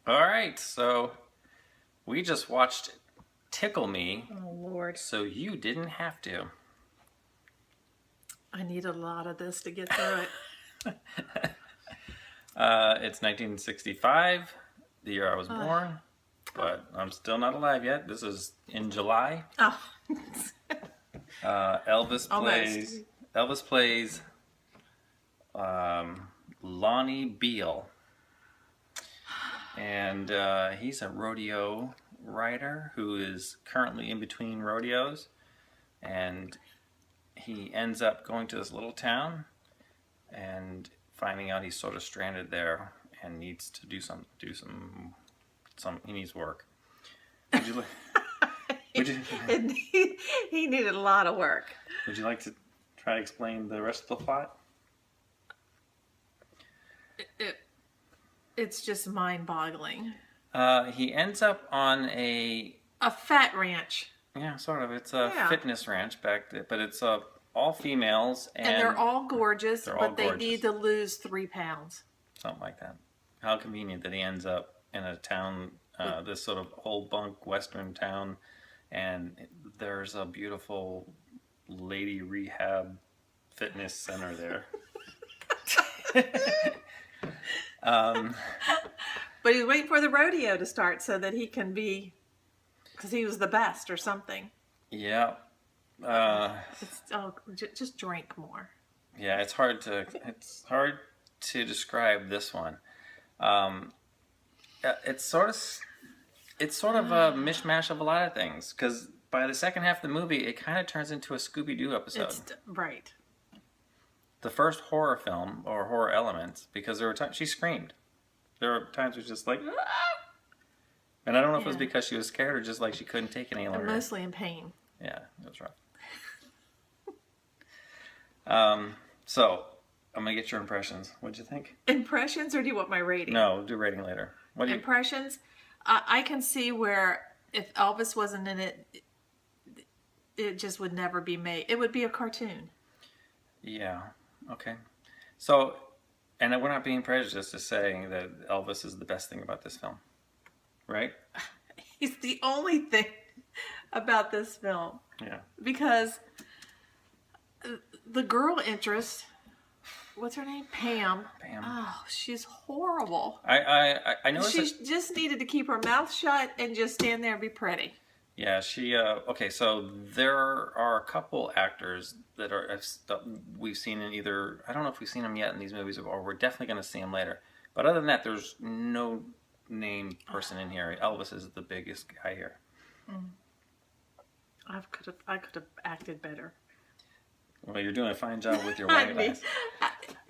All right, so we just watched Tickle Me, Oh, Lord. so you didn't have to. I need a lot of this to get through it. It's 1965, the year I was born, but I'm still not alive yet. This is in July. Oh, Elvis almost. plays Lonnie Beale, and he's a rodeo rider who is currently in between rodeos, and he ends up going to this little town and finding out he's sort of stranded there and needs to do some he needs work. Would you He needed a lot of work. would you like to try to explain the rest of the plot? It's just mind-boggling. He ends up on a fat ranch. yeah, sort of. It's a Yeah. fitness ranch but it's all females And they're all gorgeous, they're all but they gorgeous. need to lose 3 pounds. Something like that. How convenient that he ends up in a town, this sort of old bunk western town, and there's a beautiful lady rehab fitness center there. But he's waiting for the rodeo to start so that he can be, because he was the best or something. Yeah. Just drink more. Yeah, it's hard to describe this one. It's sort of a mishmash of a lot of things, because by the second half of the movie, it kind of turns into a Scooby-Doo episode. Right. The first horror film, or horror elements, because there were times she screamed. There were times it was just like, ah! And I don't know if it was because she was scared or just like she couldn't take it any longer. Mostly in pain. Yeah, that's right. So I'm gonna get your impressions. What'd you think? Impressions, or do you want my rating? No, do rating later. What do you? Impressions. I can see where if Elvis wasn't in it, it just would never be made. It would be a cartoon. Yeah. Okay. So, and we're not being prejudiced to saying that Elvis is the best thing about this film, right? He's the only thing about this film. Yeah. Because the girl interest, what's her name? Pam. Pam. Oh, she's horrible. I noticed. She just needed to keep her mouth shut and just stand there and be pretty. Yeah, she. Okay, so there are a couple actors that we've seen in either. I don't know if we've seen them yet in these movies, or we're definitely going to see them later. But other than that, there's no named person in here. Elvis is the biggest guy here. I could have acted better. Well, you're doing a fine job with your white eyes.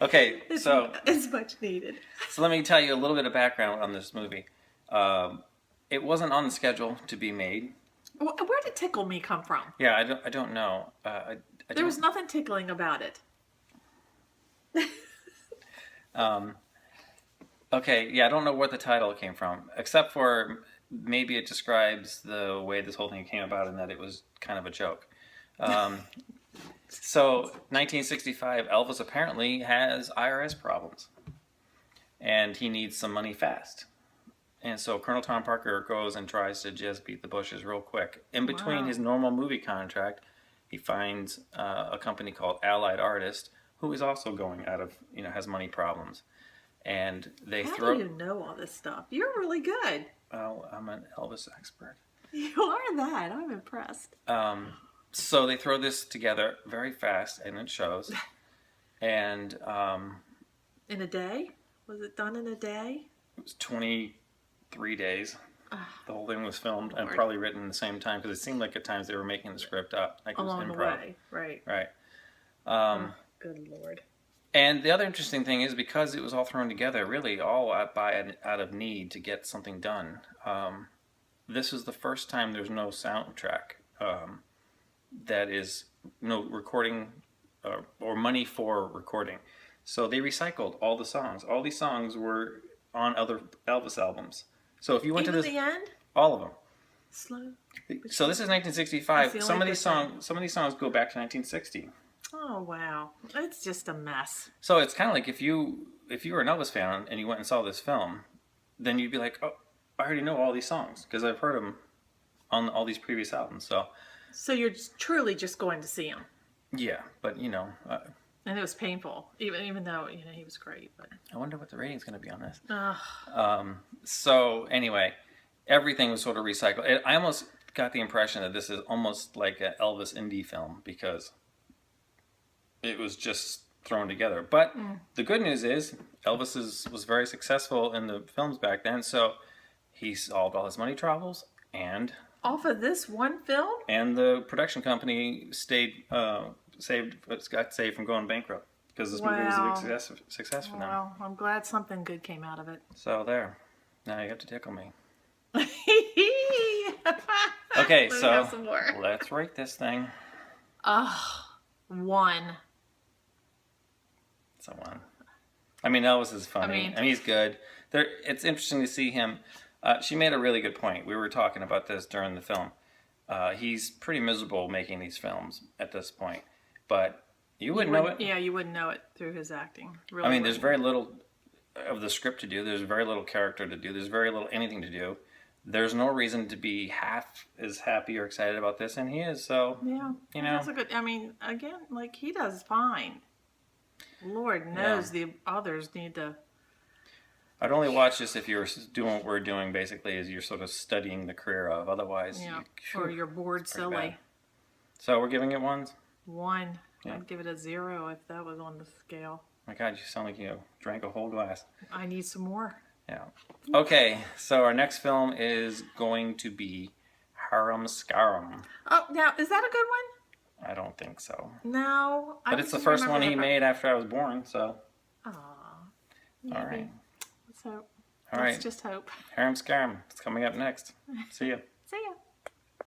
Okay, so it's much needed. So let me tell you a little bit of background on this movie. It wasn't on the schedule to be made. Where did Tickle Me come from? Yeah, I don't know. There was nothing tickling about it. Okay, yeah, I don't know where the title came from, except for maybe it describes the way this whole thing came about and that it was kind of a joke. So, 1965, Elvis apparently has IRS problems, and he needs some money fast. And so Colonel Tom Parker goes and tries to just beat the bushes real quick. In between his normal movie contract, he finds a company called Allied Artists, who is also going out of, has money problems. And they How do you know all this stuff? You're really good. Well, I'm an Elvis expert. You are that. I'm impressed. So they throw this together very fast, and it shows. And in a day? Was it done in a day? It was 23 days. The whole thing was filmed and Lord. probably written in the same time, because it seemed like at times they were making the script up, like it was Along the improv. way, right? Right. Good Lord. And the other interesting thing is, because it was all thrown together, really all out of need to get something done. This is the first time there's no soundtrack. That is no recording or money for recording. So they recycled all the songs. All these songs were on other Elvis albums. So if you went Even to this, the end? all of them. Slow. So this is 1965. That's the Some of only these songs go back to 1960. Oh wow, it's just a mess. So it's kind of like if you were an Elvis fan and you went and saw this film, then you'd be like, oh, I already know all these songs because I've heard them on all these previous albums. So So you're truly just going to see him. yeah, but And it was painful, even though he was great. But I wonder what the rating's going to be on this. ugh. So anyway, everything was sort of recycled. I almost got the impression that this is almost like an Elvis indie film because it was just thrown together. But the good news is Elvis was very successful in the films back then, so he solved all his money troubles, and Off of this one film? the production company got saved from going bankrupt because this movie was a big success for them. Well, I'm glad something good came out of it. So there. Now you have to tickle me. Let Okay, me so have some more. let's rate this thing. 1. It's a 1. I mean, Elvis is funny. I mean, he's good. It's interesting to see him. She made a really good point. We were talking about this during the film. He's pretty miserable making these films at this point, but you wouldn't know it. Yeah, you wouldn't know it through his acting. Really I mean, there's wouldn't. very little of the script to do. There's very little character to do. There's very little anything to do. There's no reason to be half as happy or excited about this, and he is. So Yeah, that's a good. I mean, again, like he does fine. Lord knows the others need to. I'd only watch this if you're doing what we're doing. Basically, is you're sort of studying the career of. Otherwise, or you're bored silly. Bad. So we're giving it 1s. 1. Yeah. I'd give it a 0 if that was on the scale. My God, you sound like you drank a whole glass. I need some more. Yeah. Okay, so our next film is going to be Harum Scarum. Oh, now is that a good one? I don't think so. No, But it's the first one he made after I was born, so. Aw. All right. So All let's right. just hope. Harum Scarum. It's coming up next. See ya. See ya.